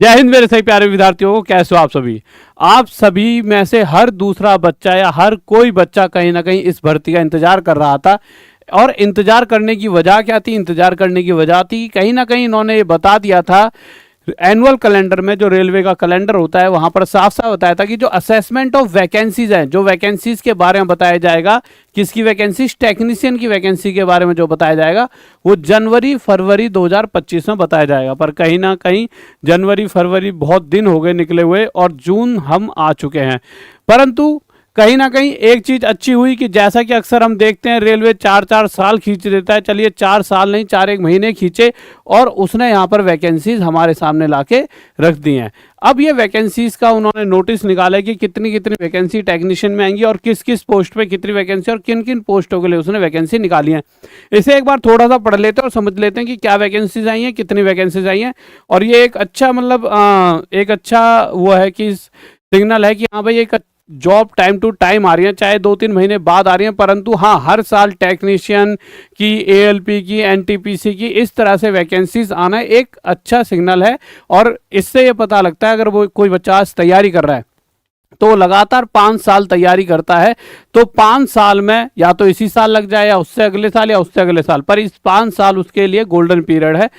जय हिंद मेरे सही प्यारे विद्यार्थियों, कैसे हो आप सभी। आप सभी में से हर दूसरा बच्चा या हर कोई बच्चा कहीं ना कहीं इस भर्ती का इंतजार कर रहा था। और इंतजार करने की वजह क्या थी? इंतजार करने की वजह थी कहीं ना कहीं इन्होंने ये बता दिया था एनुअल कैलेंडर में, जो रेलवे का कैलेंडर होता है वहां पर साफ साफ बताया था कि जो असेसमेंट ऑफ वैकेंसीज हैं, जो वैकेंसीज के बारे में बताया जाएगा, किसकी वैकेंसीज? टेक्नीशियन की वैकेंसी के बारे में जो बताया जाएगा वो जनवरी फरवरी 2025 में बताया जाएगा। पर कहीं ना कहीं जनवरी फरवरी बहुत दिन हो गए निकले हुए और जून हम आ चुके हैं। परंतु कहीं ना कहीं एक चीज अच्छी हुई कि जैसा कि अक्सर हम देखते हैं रेलवे 4-4 साल खींच देता है, चलिए 4 साल नहीं 4 एक महीने खींचे और उसने यहाँ पर वैकेंसीज हमारे सामने लाके रख दी हैं। अब ये वैकेंसीज का उन्होंने नोटिस निकाला है कि कितनी कितनी वैकेंसी टेक्नीशियन में आएंगी और किस किस पोस्ट पे कितनी वैकेंसी और किन किन पोस्टों के लिए उसने वैकेंसी निकाली है। इसे एक बार थोड़ा सा पढ़ लेते हैं और समझ लेते हैं कि क्या वैकेंसीज आई हैं, कितनी वैकेंसीज आई हैं। और ये एक अच्छा एक अच्छा वो है कि सिग्नल है कि हाँ भाई एक जॉब टाइम टू टाइम आ रही है, चाहे 2-3 महीने बाद आ रही है, परंतु हाँ हर साल टेक्नीशियन की, एएलपी की, एनटीपीसी की, इस तरह से वैकेंसीज आना एक अच्छा सिग्नल है। और इससे ये पता लगता है अगर वो कोई बच्चा आज तैयारी कर रहा है तो लगातार 5 साल तैयारी करता है तो 5 साल में या तो इसी साल लग जाए या उससे अगले साल या उससे अगले साल, पर इस 5 साल उसके लिए गोल्डन पीरियड है,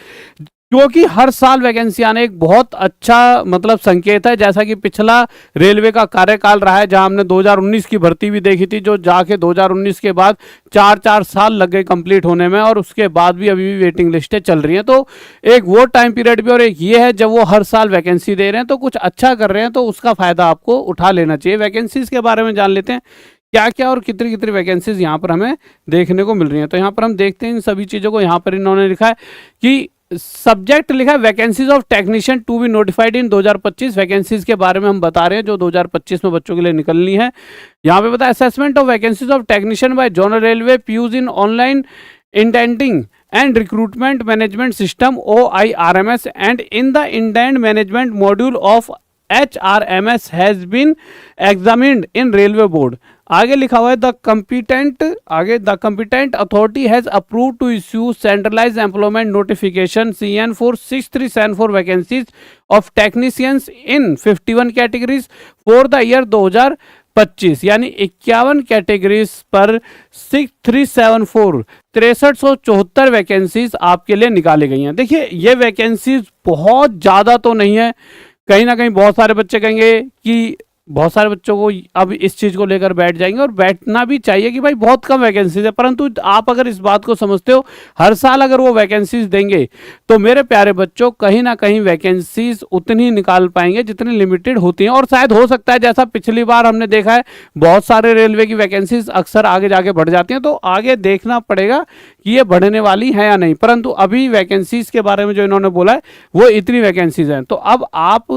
क्योंकि हर साल वैकेंसी आने एक बहुत अच्छा संकेत है। जैसा कि पिछला रेलवे का कार्यकाल रहा है जहां हमने 2019 की भर्ती भी देखी थी, जो जाके 2019 के बाद 4-4 साल लग गए कंप्लीट होने में और उसके बाद भी अभी भी वेटिंग लिस्टें चल रही हैं। तो एक वो टाइम पीरियड भी और एक ये है जब वो हर साल वैकेंसी दे रहे हैं तो कुछ अच्छा कर रहे हैं, तो उसका फायदा आपको उठा लेना चाहिए। वैकेंसीज के बारे में जान लेते हैं क्या क्या और कितनी कितनी वैकेंसीज यहाँ पर हमें देखने को मिल रही हैं। तो यहाँ पर हम देखते हैं इन सभी चीज़ों को। यहाँ पर इन्होंने लिखा है कि सब्जेक्ट लिखा है vacancies of technician to be notified in 2025। Vacancies के बारे में हम बता रहे हैं जो 2025 में बच्चों के लिए निकलनी है। यहाँ पे बता assessment of vacancies of technician by zonal railway PUs in online indenting and recruitment management system OIRMS and in the indent management module of HRMS has been examined in Railway Board. आगे लिखा हुआ है the competent authority has approve to issue centralise employment notification CN for 6374 vacancies of technicians in 51 categories for the year 2025, यानी 51 categories पर 6374 6374 vacancies आपके लिए निकाली गई हैं। देखिए ये वैकेंसीज बहुत ज़्यादा तो नहीं है, कहीं ना कहीं बहुत सारे बच्चे कहेंगे कि बहुत सारे बच्चों को अब इस चीज़ को लेकर बैठ जाएंगे और बैठना भी चाहिए कि भाई बहुत कम वैकेंसीज है, परंतु आप अगर इस बात को समझते हो हर साल अगर वो वैकेंसीज देंगे तो मेरे प्यारे बच्चों कहीं ना कहीं वैकेंसीज उतनी निकाल पाएंगे जितनी लिमिटेड होती हैं। और शायद हो सकता है जैसा पिछली बार हमने देखा है बहुत सारे रेलवे की वैकेंसीज अक्सर आगे जाके बढ़ जाती हैं, तो आगे देखना पड़ेगा कि ये बढ़ने वाली है या नहीं। परंतु अभी वैकेंसीज के बारे में जो इन्होंने बोला है वो इतनी वैकेंसीज हैं। तो अब आप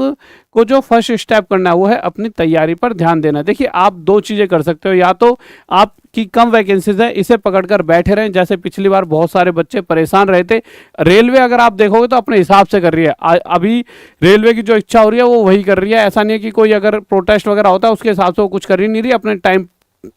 को जो फर्स्ट स्टेप करना है वो है अपनी तैयारी पर ध्यान देना। देखिए आप 2 चीजें कर सकते हो, या तो आपकी कम वैकेंसीज है इसे पकड़कर बैठे रहें, जैसे पिछली बार बहुत सारे बच्चे परेशान रहे थे। रेलवे अगर आप देखोगे तो अपने हिसाब से कर रही है, अभी रेलवे की जो इच्छा हो रही है वो वही कर रही है। ऐसा नहीं है कि कोई अगर प्रोटेस्ट वगैरह होता है उसके हिसाब से वो कुछ कर ही नहीं रही, अपने टाइम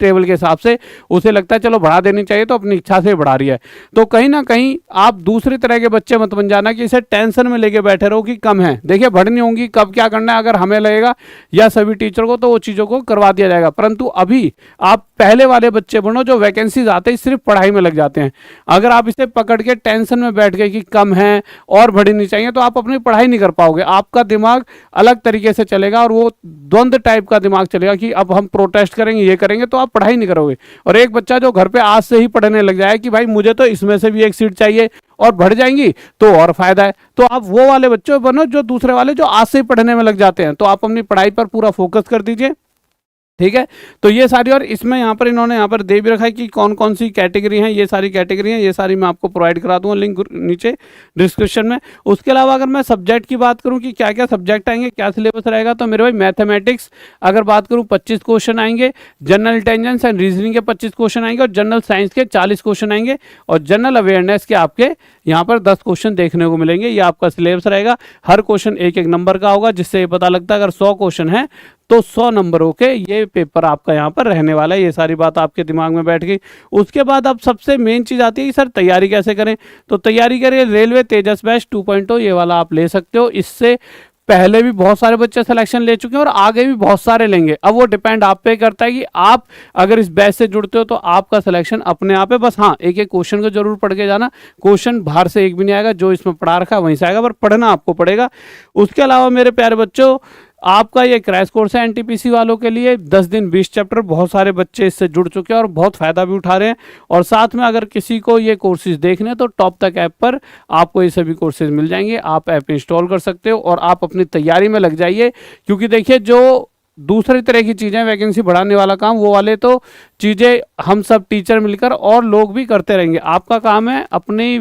टेबल के हिसाब से उसे लगता है चलो बढ़ा देनी चाहिए तो अपनी इच्छा से बढ़ा रही है। तो कहीं ना कहीं आप दूसरी तरह के बच्चे मत बन जाना कि इसे टेंशन में लेके बैठे रहो कि कम है। देखिए बढ़नी होंगी, कब क्या करना है अगर हमें लगेगा या सभी टीचर को, तो वो चीज़ों को करवा दिया जाएगा। परंतु अभी आप पहले वाले बच्चे बनो जो वैकेंसीज आते ही सिर्फ पढ़ाई में लग जाते हैं। अगर आप इसे पकड़ के टेंशन में बैठ गए कि कम है और बढ़नी चाहिए तो आप अपनी पढ़ाई नहीं कर पाओगे। आपका दिमाग अलग तरीके से चलेगा और वो द्वंद्व टाइप का दिमाग चलेगा कि अब हम प्रोटेस्ट करेंगे, ये करेंगे, तो आप पढ़ाई नहीं करोगे। और एक बच्चा जो घर पे आज से ही पढ़ने लग जाए कि भाई मुझे तो इसमें से भी एक सीट चाहिए और बढ़ जाएंगी तो और फायदा है, तो आप वो वाले बच्चे बनो जो दूसरे वाले जो आज से ही पढ़ने में लग जाते हैं। तो आप अपनी पढ़ाई पर पूरा फोकस कर दीजिए, ठीक है। तो ये सारी, और इसमें यहाँ पर इन्होंने यहाँ पर दे भी रखा है कि कौन कौन सी कैटेगरी हैं, ये सारी कैटेगरी हैं, ये सारी मैं आपको प्रोवाइड करा दूंगा लिंक नीचे डिस्क्रिप्शन में। उसके अलावा अगर मैं सब्जेक्ट की बात करूँ कि क्या क्या सब्जेक्ट आएंगे, क्या सिलेबस रहेगा, तो मेरे भाई मैथमेटिक्स अगर बात करूँ 25 क्वेश्चन आएंगे, जनरल इंटेलिजेंस एंड रीजनिंग के 25 क्वेश्चन आएंगे और जनरल साइंस के 40 क्वेश्चन आएंगे और जनरल अवेयरनेस के आपके यहाँ पर 10 क्वेश्चन देखने को मिलेंगे। ये आपका सिलेबस रहेगा। हर क्वेश्चन 1-1 नंबर का होगा, जिससे ये पता लगता है अगर 100 क्वेश्चन है तो 100 नंबरों के ये पेपर आपका यहाँ पर रहने वाला है। ये सारी बात आपके दिमाग में बैठ गई। उसके बाद अब सबसे मेन चीज़ आती है कि सर तैयारी कैसे करें। तो तैयारी करिए रेलवे तेजस बैच 2.0, ये वाला आप ले सकते हो। इससे पहले भी बहुत सारे बच्चे सिलेक्शन ले चुके हैं और आगे भी बहुत सारे लेंगे। अब वो डिपेंड आप पे करता है कि आप अगर इस बैच से जुड़ते हो तो आपका सिलेक्शन अपने आप है। बस हाँ, एक एक क्वेश्चन को जरूर पढ़ के जाना, क्वेश्चन बाहर से एक भी नहीं आएगा, जो इसमें पढ़ा रखा है वहीं से आएगा, पर पढ़ना आपको पड़ेगा। उसके अलावा मेरे प्यारे बच्चों, आपका ये क्रैश कोर्स है एनटीपीसी वालों के लिए, 10 दिन 20 चैप्टर, बहुत सारे बच्चे इससे जुड़ चुके हैं और बहुत फायदा भी उठा रहे हैं। और साथ में अगर किसी को ये कोर्सेज देखने तो टॉप तक ऐप पर आपको ये सभी कोर्सेज मिल जाएंगे, आप ऐप इंस्टॉल कर सकते हो और आप अपनी तैयारी में लग जाइए। क्योंकि देखिए, जो दूसरी तरह की चीज़ें, वैकेंसी बढ़ाने वाला काम, वो वाले तो चीज़ें हम सब टीचर मिलकर और लोग भी करते रहेंगे। आपका काम है अपनी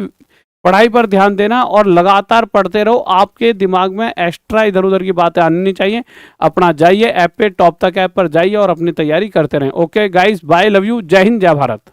पढ़ाई पर ध्यान देना और लगातार पढ़ते रहो। आपके दिमाग में एक्स्ट्रा इधर उधर की बातें आनी नहीं चाहिए। अपना जाइए ऐप पे, टॉप तक ऐप पर जाइए और अपनी तैयारी करते रहें। Okay guys, bye, love you, जय हिंद, जय भारत।